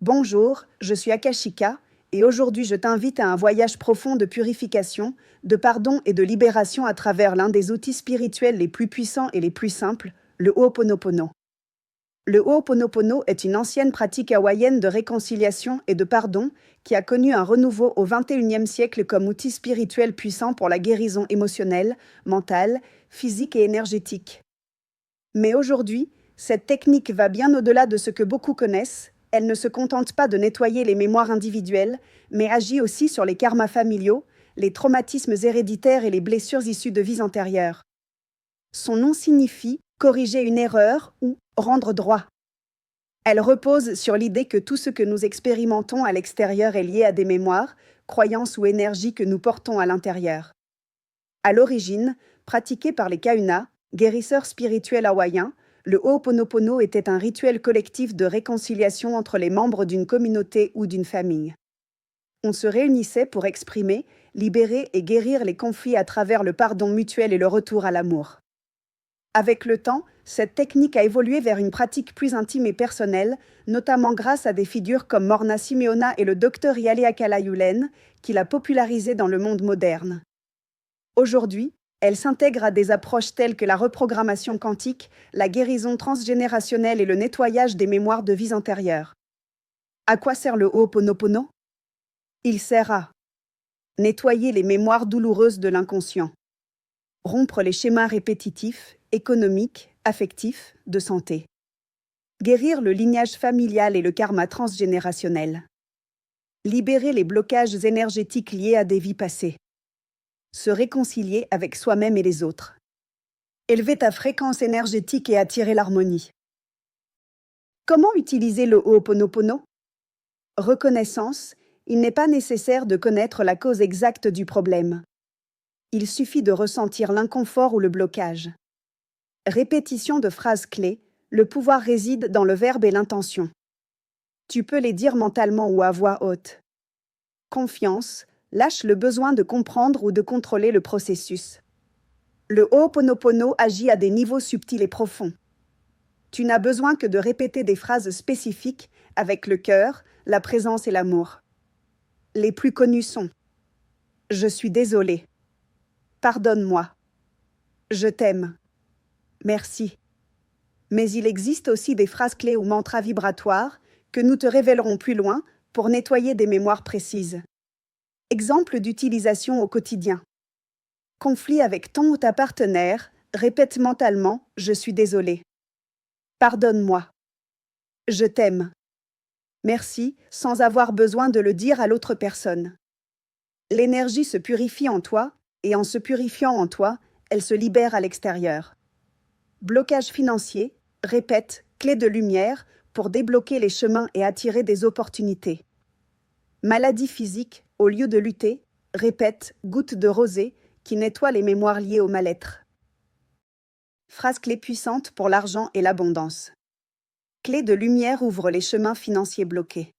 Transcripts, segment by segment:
Bonjour, je suis Akashika et aujourd'hui je t'invite à un voyage profond de purification, de pardon et de libération à travers l'un des outils spirituels les plus puissants et les plus simples, le Ho'oponopono. Le Ho'oponopono est une ancienne pratique hawaïenne de réconciliation et de pardon qui a connu un renouveau au XXIe siècle comme outil spirituel puissant pour la guérison émotionnelle, mentale, physique et énergétique. Mais aujourd'hui, cette technique va bien au-delà de ce que beaucoup connaissent. Elle ne se contente pas de nettoyer les mémoires individuelles, mais agit aussi sur les karmas familiaux, les traumatismes héréditaires et les blessures issues de vies antérieures. Son nom signifie corriger une erreur ou rendre droit. Elle repose sur l'idée que tout ce que nous expérimentons à l'extérieur est lié à des mémoires, croyances ou énergies que nous portons à l'intérieur. À l'origine, pratiqué par les Kahuna, guérisseurs spirituels hawaïens, le Ho'oponopono était un rituel collectif de réconciliation entre les membres d'une communauté ou d'une famille. On se réunissait pour exprimer, libérer et guérir les conflits à travers le pardon mutuel et le retour à l'amour. Avec le temps, cette technique a évolué vers une pratique plus intime et personnelle, notamment grâce à des figures comme Morna Simeona et le Dr Yaleakala-Yulen, qui l'a popularisée dans le monde moderne. Aujourd'hui, elle s'intègre à des approches telles que la reprogrammation quantique, la guérison transgénérationnelle et le nettoyage des mémoires de vies antérieures. À quoi sert le Ho'oponopono ? Il sert à nettoyer les mémoires douloureuses de l'inconscient, rompre les schémas répétitifs, économiques, affectifs, de santé, guérir le lignage familial et le karma transgénérationnel, libérer les blocages énergétiques liés à des vies passées, se réconcilier avec soi-même et les autres, élever ta fréquence énergétique et attirer l'harmonie. Comment utiliser le Ho'oponopono ? Reconnaissance, il n'est pas nécessaire de connaître la cause exacte du problème. Il suffit de ressentir l'inconfort ou le blocage. Répétition de phrases clés, le pouvoir réside dans le verbe et l'intention. Tu peux les dire mentalement ou à voix haute. Confiance, lâche le besoin de comprendre ou de contrôler le processus. Le Ho'oponopono agit à des niveaux subtils et profonds. Tu n'as besoin que de répéter des phrases spécifiques avec le cœur, la présence et l'amour. Les plus connus sont « Je suis désolé »,« Pardonne-moi »,« Je t'aime »,« Merci ». Mais il existe aussi des phrases clés ou mantras vibratoires que nous te révélerons plus loin pour nettoyer des mémoires précises. Exemple d'utilisation au quotidien. Conflit avec ton ou ta partenaire, répète mentalement « Je suis désolé ». Pardonne-moi. Je t'aime. Merci, sans avoir besoin de le dire à l'autre personne. L'énergie se purifie en toi, et en se purifiant en toi, elle se libère à l'extérieur. Blocage financier, répète, clé de lumière, pour débloquer les chemins et attirer des opportunités. Maladie physique, au lieu de lutter, répète, goutte de rosée, qui nettoie les mémoires liées au mal-être. Phrase clé puissante pour l'argent et l'abondance. Clé de lumière ouvre les chemins financiers bloqués.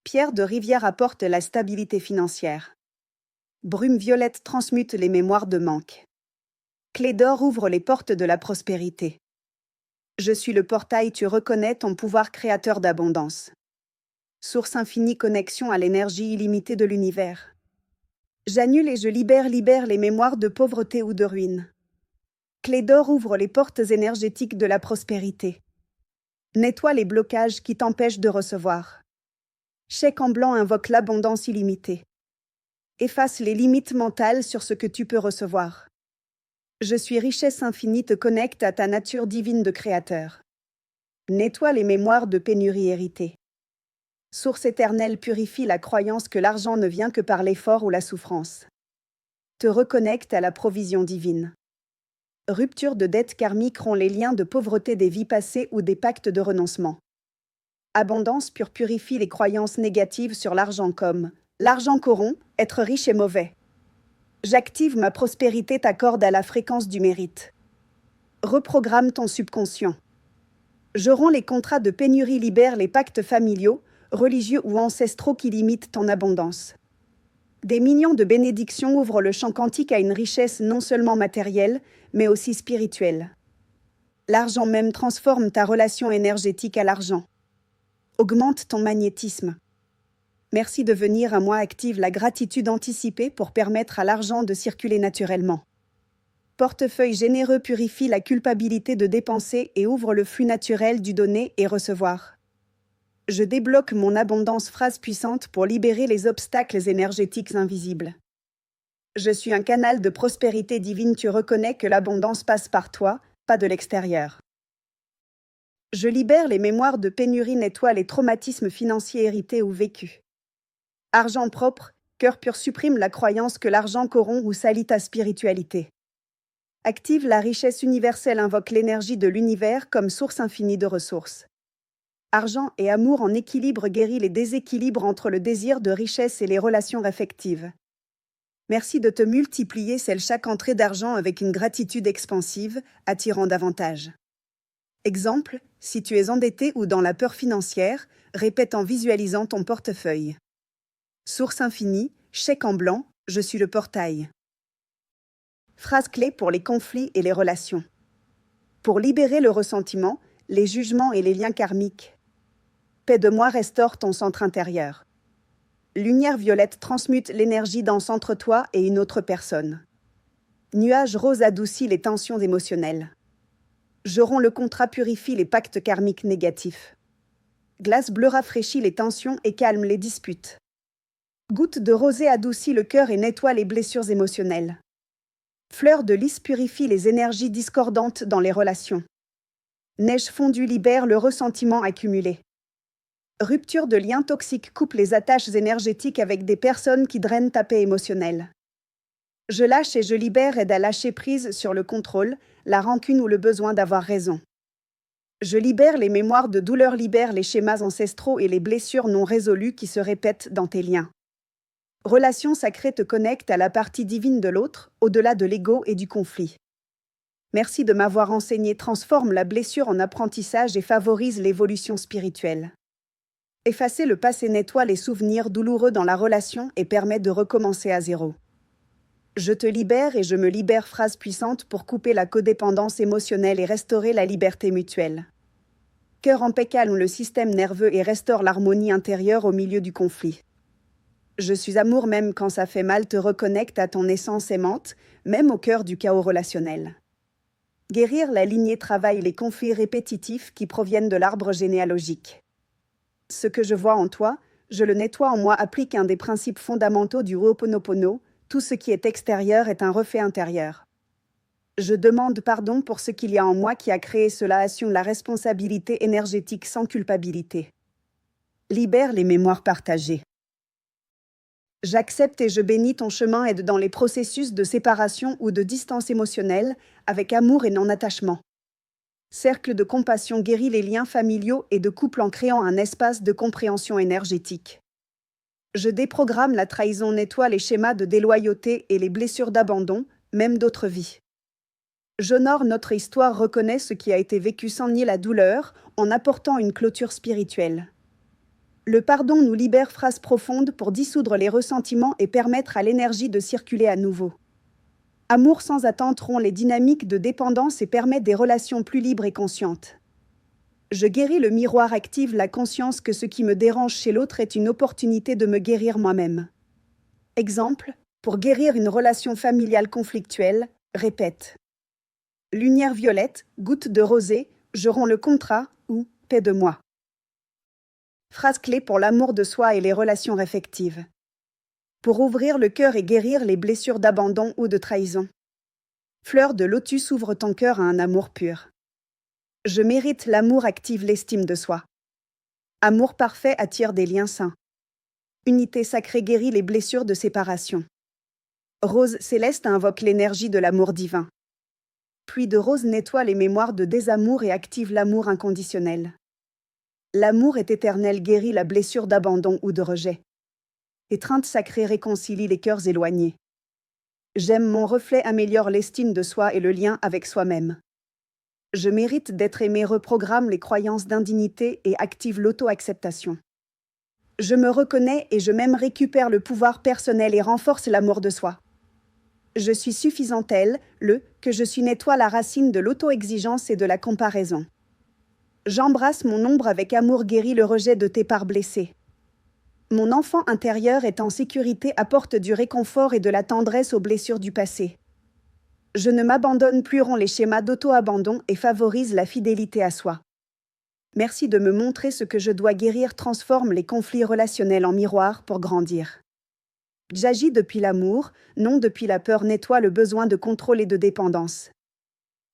Pierre de rivière apporte la stabilité financière. Brume violette transmute les mémoires de manque. Clé d'or ouvre les portes de la prospérité. Je suis le portail, tu reconnais ton pouvoir créateur d'abondance. Source infinie, connexion à l'énergie illimitée de l'univers. J'annule et je libère les mémoires de pauvreté ou de ruine. Clé d'or ouvre les portes énergétiques de la prospérité. Nettoie les blocages qui t'empêchent de recevoir. Chèque en blanc invoque l'abondance illimitée. Efface les limites mentales sur ce que tu peux recevoir. Je suis richesse infinie te connecte à ta nature divine de créateur. Nettoie les mémoires de pénurie héritée. Source éternelle purifie la croyance que l'argent ne vient que par l'effort ou la souffrance. Te reconnecte à la provision divine. Rupture de dettes karmiques rompt les liens de pauvreté des vies passées ou des pactes de renoncement. Abondance pure purifie les croyances négatives sur l'argent comme « l'argent corrompt, être riche est mauvais ». J'active ma prospérité t'accorde à la fréquence du mérite. Reprogramme ton subconscient. Je romps les contrats de pénurie, libère les pactes familiaux, religieux ou ancestraux qui limitent ton abondance. Des millions de bénédictions ouvrent le champ quantique à une richesse non seulement matérielle, mais aussi spirituelle. L'argent même transforme ta relation énergétique à l'argent. Augmente ton magnétisme. Merci de venir à moi active la gratitude anticipée pour permettre à l'argent de circuler naturellement. Portefeuille généreux purifie la culpabilité de dépenser et ouvre le flux naturel du donner et recevoir. Je débloque mon abondance phrase puissante pour libérer les obstacles énergétiques invisibles. Je suis un canal de prospérité divine, tu reconnais que l'abondance passe par toi, pas de l'extérieur. Je libère les mémoires de pénurie, nettoie les traumatismes financiers hérités ou vécus. Argent propre, cœur pur supprime la croyance que l'argent corrompt ou salit ta spiritualité. Active la richesse universelle, invoque l'énergie de l'univers comme source infinie de ressources. Argent et amour en équilibre guérit les déséquilibres entre le désir de richesse et les relations affectives. Merci de te multiplier chaque entrée d'argent avec une gratitude expansive, attirant davantage. Exemple, si tu es endetté ou dans la peur financière, répète en visualisant ton portefeuille. Source infinie, chèque en blanc, je suis le portail. Phrase clé pour les conflits et les relations. Pour libérer le ressentiment, les jugements et les liens karmiques. Paix de moi restaure ton centre intérieur. Lumière violette transmute l'énergie dense entre toi et une autre personne. Nuage rose adoucit les tensions émotionnelles. Geron le contrat purifie les pactes karmiques négatifs. Glace bleue rafraîchit les tensions et calme les disputes. Goutte de rosée adoucit le cœur et nettoie les blessures émotionnelles. Fleur de lys purifie les énergies discordantes dans les relations. Neige fondue libère le ressentiment accumulé. Rupture de liens toxiques coupe les attaches énergétiques avec des personnes qui drainent ta paix émotionnelle. Je lâche et je libère aide à lâcher prise sur le contrôle, la rancune ou le besoin d'avoir raison. Je libère les mémoires de douleur, libère les schémas ancestraux et les blessures non résolues qui se répètent dans tes liens. Relation sacrée te connecte à la partie divine de l'autre, au-delà de l'ego et du conflit. Merci de m'avoir enseigné, transforme la blessure en apprentissage et favorise l'évolution spirituelle. Effacer le passé nettoie les souvenirs douloureux dans la relation et permet de recommencer à zéro. Je te libère et je me libère, phrase puissante pour couper la codépendance émotionnelle et restaurer la liberté mutuelle. Cœur en paix calme le système nerveux et restaure l'harmonie intérieure au milieu du conflit. Je suis amour même quand ça fait mal, te reconnecte à ton essence aimante, même au cœur du chaos relationnel. Guérir la lignée travaille les conflits répétitifs qui proviennent de l'arbre généalogique. Ce que je vois en toi, je le nettoie en moi, applique un des principes fondamentaux du Ho'oponopono, tout ce qui est extérieur est un reflet intérieur. Je demande pardon pour ce qu'il y a en moi qui a créé cela, assume la responsabilité énergétique sans culpabilité. Libère les mémoires partagées. J'accepte et je bénis ton chemin, aide dans les processus de séparation ou de distance émotionnelle, avec amour et non-attachement. Cercle de compassion guérit les liens familiaux et de couple en créant un espace de compréhension énergétique. Je déprogramme la trahison, nettoie les schémas de déloyauté et les blessures d'abandon, même d'autres vies. J'honore notre histoire, reconnais ce qui a été vécu sans nier la douleur, en apportant une clôture spirituelle. Le pardon nous libère, phrase profonde pour dissoudre les ressentiments et permettre à l'énergie de circuler à nouveau. Amour sans attente rompt les dynamiques de dépendance et permet des relations plus libres et conscientes. Je guéris le miroir, active la conscience que ce qui me dérange chez l'autre est une opportunité de me guérir moi-même. Exemple, pour guérir une relation familiale conflictuelle, répète. Lumière violette, goutte de rosée, je romps le contrat ou paix de moi. Phrase clé pour l'amour de soi et les relations affectives. Pour ouvrir le cœur et guérir les blessures d'abandon ou de trahison. Fleur de lotus, ouvre ton cœur à un amour pur. Je mérite l'amour, active l'estime de soi. Amour parfait attire des liens sains. Unité sacrée guérit les blessures de séparation. Rose céleste invoque l'énergie de l'amour divin. Pluie de rose nettoie les mémoires de désamour et active l'amour inconditionnel. L'amour est éternel, guérit la blessure d'abandon ou de rejet. Étreinte sacrée réconcilie les cœurs éloignés. J'aime mon reflet, améliore l'estime de soi et le lien avec soi-même. Je mérite d'être aimé, reprogramme les croyances d'indignité et active l'auto-acceptation. Je me reconnais et je m'aime, récupère le pouvoir personnel et renforce l'amour de soi. Je suis suffisant tel, que je suis nettoie la racine de l'auto-exigence et de la comparaison. J'embrasse mon ombre avec amour, guéris le rejet de tes parts blessées. Mon enfant intérieur est en sécurité, apporte du réconfort et de la tendresse aux blessures du passé. Je ne m'abandonne plus, rompt les schémas d'auto-abandon et favorise la fidélité à soi. Merci de me montrer ce que je dois guérir, transforme les conflits relationnels en miroir pour grandir. J'agis depuis l'amour, non depuis la peur, nettoie le besoin de contrôle et de dépendance.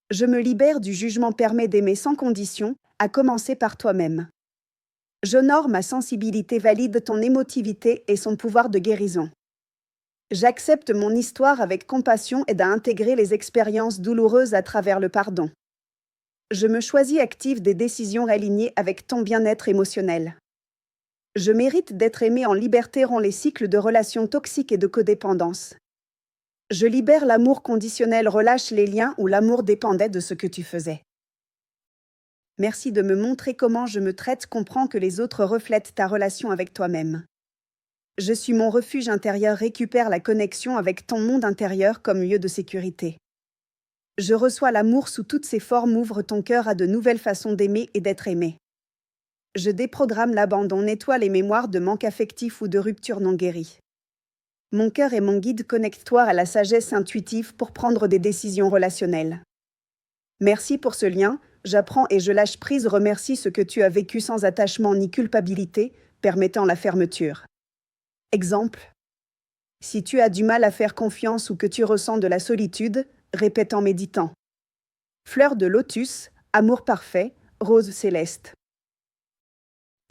Je me libère du jugement, permet d'aimer sans condition, à commencer par toi-même. J'honore ma sensibilité, valide ton émotivité et son pouvoir de guérison. J'accepte mon histoire avec compassion, aide à intégrer les expériences douloureuses à travers le pardon. Je me choisis, active des décisions alignées avec ton bien-être émotionnel. Je mérite d'être aimé en liberté, rompt les cycles de relations toxiques et de codépendance. Je libère l'amour conditionnel, relâche les liens où l'amour dépendait de ce que tu faisais. Merci de me montrer comment je me traite, comprends que les autres reflètent ta relation avec toi-même. Je suis mon refuge intérieur, récupère la connexion avec ton monde intérieur comme lieu de sécurité. Je reçois l'amour sous toutes ses formes, ouvre ton cœur à de nouvelles façons d'aimer et d'être aimé. Je déprogramme l'abandon, nettoie les mémoires de manque affectif ou de rupture non guérie. Mon cœur est mon guide, connecte-toi à la sagesse intuitive pour prendre des décisions relationnelles. Merci pour ce lien, j'apprends et je lâche prise, remercie ce que tu as vécu sans attachement ni culpabilité, permettant la fermeture. Exemple. Si tu as du mal à faire confiance ou que tu ressens de la solitude, répète en méditant. Fleur de lotus, amour parfait, rose céleste.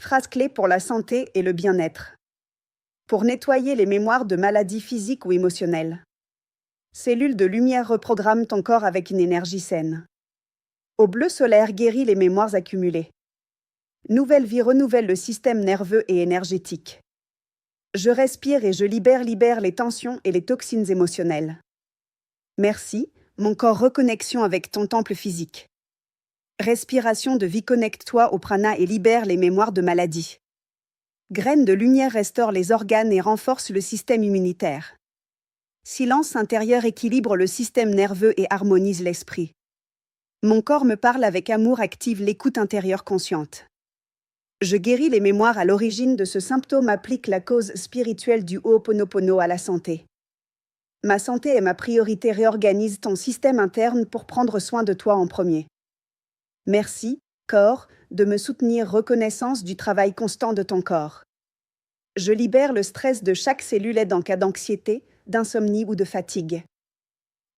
Phrase clé pour la santé et le bien-être. Pour nettoyer les mémoires de maladies physiques ou émotionnelles. Cellule de lumière, reprogramme ton corps avec une énergie saine. Au bleu solaire, guérit les mémoires accumulées. Nouvelle vie, renouvelle le système nerveux et énergétique. Je respire et je libère les tensions et les toxines émotionnelles. Merci, mon corps, reconnexion avec ton temple physique. Respiration de vie, connecte-toi au prana et libère les mémoires de maladie. Graine de lumière, restaure les organes et renforce le système immunitaire. Silence intérieur, équilibre le système nerveux et harmonise l'esprit. Mon corps me parle avec amour, active l'écoute intérieure consciente. Je guéris les mémoires à l'origine de ce symptôme, applique la cause spirituelle du Ho'oponopono à la santé. Ma santé est ma priorité, réorganise ton système interne pour prendre soin de toi en premier. Merci, corps, de me soutenir, reconnaissance du travail constant de ton corps. Je libère le stress de chaque cellule, aide en cas d'anxiété, d'insomnie ou de fatigue.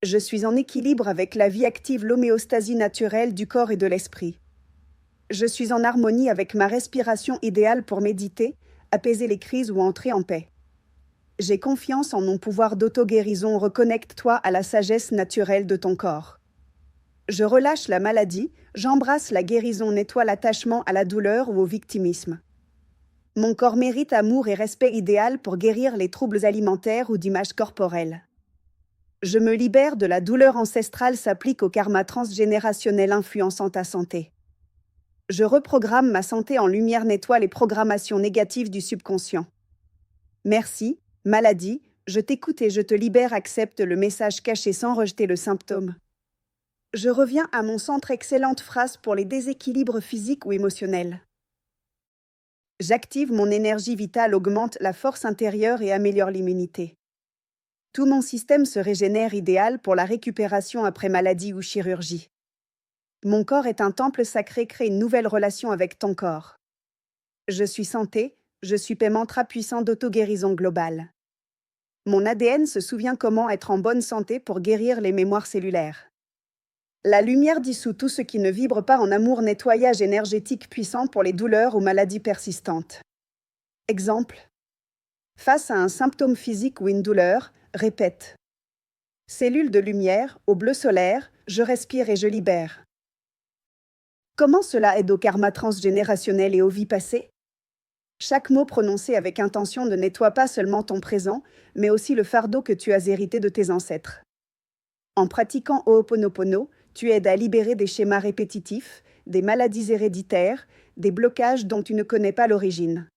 Je suis en équilibre avec la vie, active l'homéostasie naturelle du corps et de l'esprit. Je suis en harmonie avec ma respiration, idéale pour méditer, apaiser les crises ou entrer en paix. J'ai confiance en mon pouvoir d'auto-guérison, reconnecte-toi à la sagesse naturelle de ton corps. Je relâche la maladie, j'embrasse la guérison, nettoie l'attachement à la douleur ou au victimisme. Mon corps mérite amour et respect, idéal pour guérir les troubles alimentaires ou d'image corporelle. Je me libère de la douleur ancestrale, s'applique au karma transgénérationnel influençant ta santé. Je reprogramme ma santé en lumière, nettoie les programmations négatives du subconscient. Merci, maladie, je t'écoute et je te libère, accepte le message caché sans rejeter le symptôme. Je reviens à mon centre, excellente phrase pour les déséquilibres physiques ou émotionnels. J'active mon énergie vitale, augmente la force intérieure et améliore l'immunité. Tout mon système se régénère, idéal pour la récupération après maladie ou chirurgie. Mon corps est un temple sacré, crée une nouvelle relation avec ton corps. Je suis santé, je suis paix, mantra puissant d'auto-guérison globale. Mon ADN se souvient comment être en bonne santé pour guérir les mémoires cellulaires. La lumière dissout tout ce qui ne vibre pas en amour, nettoyage énergétique puissant pour les douleurs ou maladies persistantes. Exemple. Face à un symptôme physique ou une douleur, répète. Cellule de lumière, au bleu solaire, je respire et je libère. Comment cela aide au karma transgénérationnel et aux vies passées? Chaque mot prononcé avec intention ne nettoie pas seulement ton présent, mais aussi le fardeau que tu as hérité de tes ancêtres. En pratiquant Ho'oponopono, tu aides à libérer des schémas répétitifs, des maladies héréditaires, des blocages dont tu ne connais pas l'origine.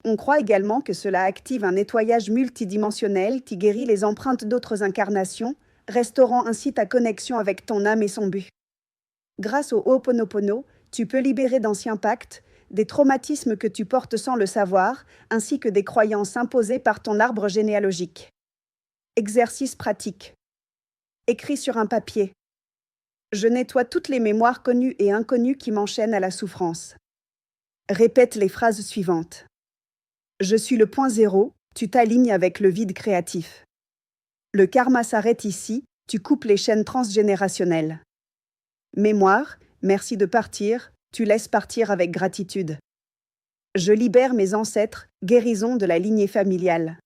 On croit également que cela active un nettoyage multidimensionnel qui guérit les empreintes d'autres incarnations, restaurant ainsi ta connexion avec ton âme et son but. Grâce au Ho'oponopono, Tu peux libérer d'anciens pactes, des traumatismes que tu portes sans le savoir, ainsi que des croyances imposées par ton arbre généalogique. Exercice pratique. Écris sur un papier. Je nettoie toutes les mémoires connues et inconnues qui m'enchaînent à la souffrance. Répète les phrases suivantes. Je suis le point zéro, tu t'alignes avec le vide créatif. Le karma s'arrête ici, tu coupes les chaînes transgénérationnelles. Mémoire, merci de partir, tu laisses partir avec gratitude. Je libère mes ancêtres, guérison de la lignée familiale.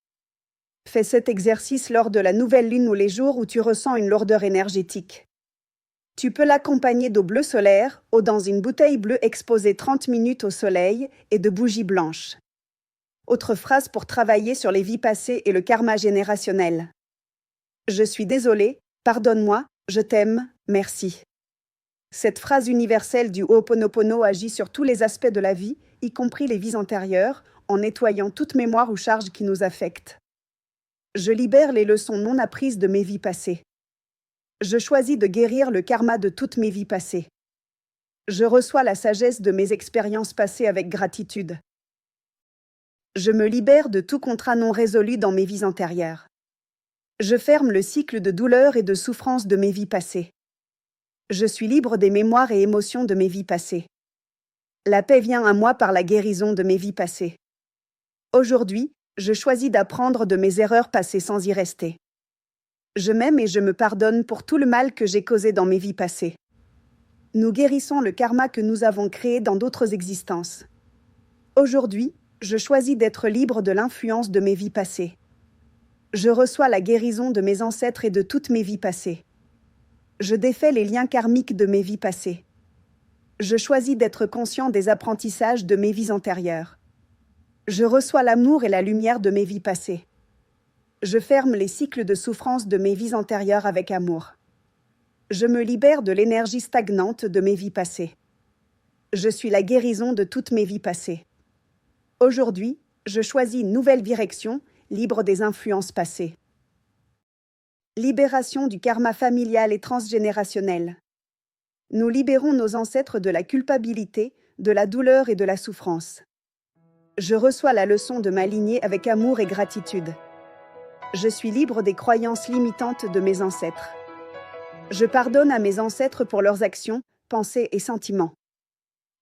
Fais cet exercice lors de la nouvelle lune ou les jours où tu ressens une lourdeur énergétique. Tu peux l'accompagner d'eau bleue solaire, ou dans une bouteille bleue exposée 30 minutes au soleil, et de bougies blanches. Autre phrase pour travailler sur les vies passées et le karma générationnel. Je suis désolé, pardonne-moi, je t'aime, merci. Cette phrase universelle du Ho'oponopono agit sur tous les aspects de la vie, y compris les vies antérieures, en nettoyant toute mémoire ou charge qui nous affecte. Je libère les leçons non apprises de mes vies passées. Je choisis de guérir le karma de toutes mes vies passées. Je reçois la sagesse de mes expériences passées avec gratitude. Je me libère de tout contrat non résolu dans mes vies antérieures. Je ferme le cycle de douleur et de souffrance de mes vies passées. Je suis libre des mémoires et émotions de mes vies passées. La paix vient à moi par la guérison de mes vies passées. Aujourd'hui, je choisis d'apprendre de mes erreurs passées sans y rester. Je m'aime et je me pardonne pour tout le mal que j'ai causé dans mes vies passées. Nous guérissons le karma que nous avons créé dans d'autres existences. Aujourd'hui, je choisis d'être libre de l'influence de mes vies passées. Je reçois la guérison de mes ancêtres et de toutes mes vies passées. Je défais les liens karmiques de mes vies passées. Je choisis d'être conscient des apprentissages de mes vies antérieures. Je reçois l'amour et la lumière de mes vies passées. Je ferme les cycles de souffrance de mes vies antérieures avec amour. Je me libère de l'énergie stagnante de mes vies passées. Je suis la guérison de toutes mes vies passées. Aujourd'hui, je choisis une nouvelle direction, libre des influences passées. Libération du karma familial et transgénérationnel. Nous libérons nos ancêtres de la culpabilité, de la douleur et de la souffrance. Je reçois la leçon de ma lignée avec amour et gratitude. Je suis libre des croyances limitantes de mes ancêtres. Je pardonne à mes ancêtres pour leurs actions, pensées et sentiments.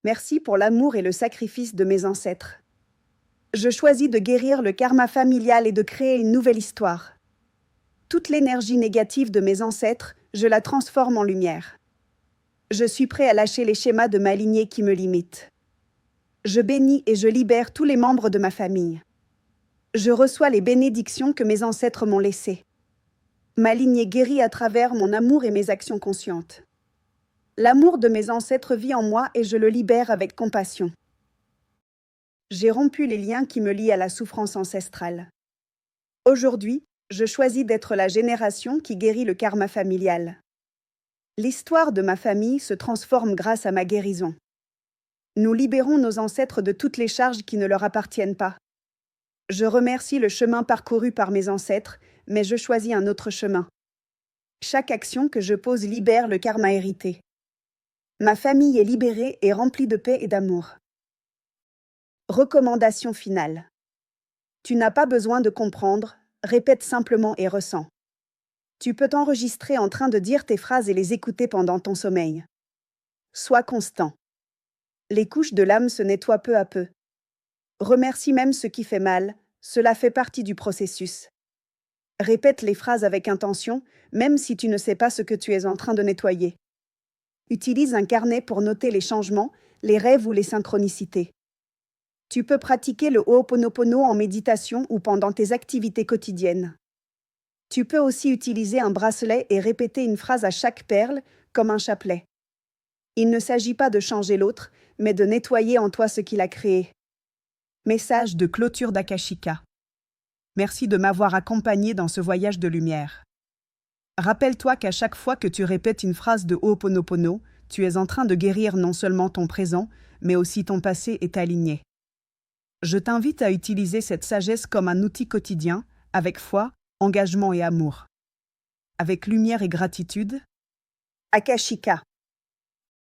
Merci pour l'amour et le sacrifice de mes ancêtres. Je choisis de guérir le karma familial et de créer une nouvelle histoire. Toute l'énergie négative de mes ancêtres, je la transforme en lumière. Je suis prêt à lâcher les schémas de ma lignée qui me limitent. Je bénis et je libère tous les membres de ma famille. Je reçois les bénédictions que mes ancêtres m'ont laissées. Ma lignée guérit à travers mon amour et mes actions conscientes. L'amour de mes ancêtres vit en moi et je le libère avec compassion. J'ai rompu les liens qui me lient à la souffrance ancestrale. Aujourd'hui, je choisis d'être la génération qui guérit le karma familial. L'histoire de ma famille se transforme grâce à ma guérison. Nous libérons nos ancêtres de toutes les charges qui ne leur appartiennent pas. Je remercie le chemin parcouru par mes ancêtres, mais je choisis un autre chemin. Chaque action que je pose libère le karma hérité. Ma famille est libérée et remplie de paix et d'amour. Recommandation finale. Tu n'as pas besoin de comprendre, répète simplement et ressens. Tu peux t'enregistrer en train de dire tes phrases et les écouter pendant ton sommeil. Sois constant. Les couches de l'âme se nettoient peu à peu. Remercie même ce qui fait mal, cela fait partie du processus. Répète les phrases avec intention, même si tu ne sais pas ce que tu es en train de nettoyer. Utilise un carnet pour noter les changements, les rêves ou les synchronicités. Tu peux pratiquer le Ho'oponopono en méditation ou pendant tes activités quotidiennes. Tu peux aussi utiliser un bracelet et répéter une phrase à chaque perle, comme un chapelet. Il ne s'agit pas de changer l'autre, mais de nettoyer en toi ce qu'il a créé. Message de clôture d'Akashika. Merci de m'avoir accompagné dans ce voyage de lumière. Rappelle-toi qu'à chaque fois que tu répètes une phrase de Ho'oponopono, tu es en train de guérir non seulement ton présent, mais aussi ton passé et ta lignée. Je t'invite à utiliser cette sagesse comme un outil quotidien, avec foi, engagement et amour. Avec lumière et gratitude, Akashika.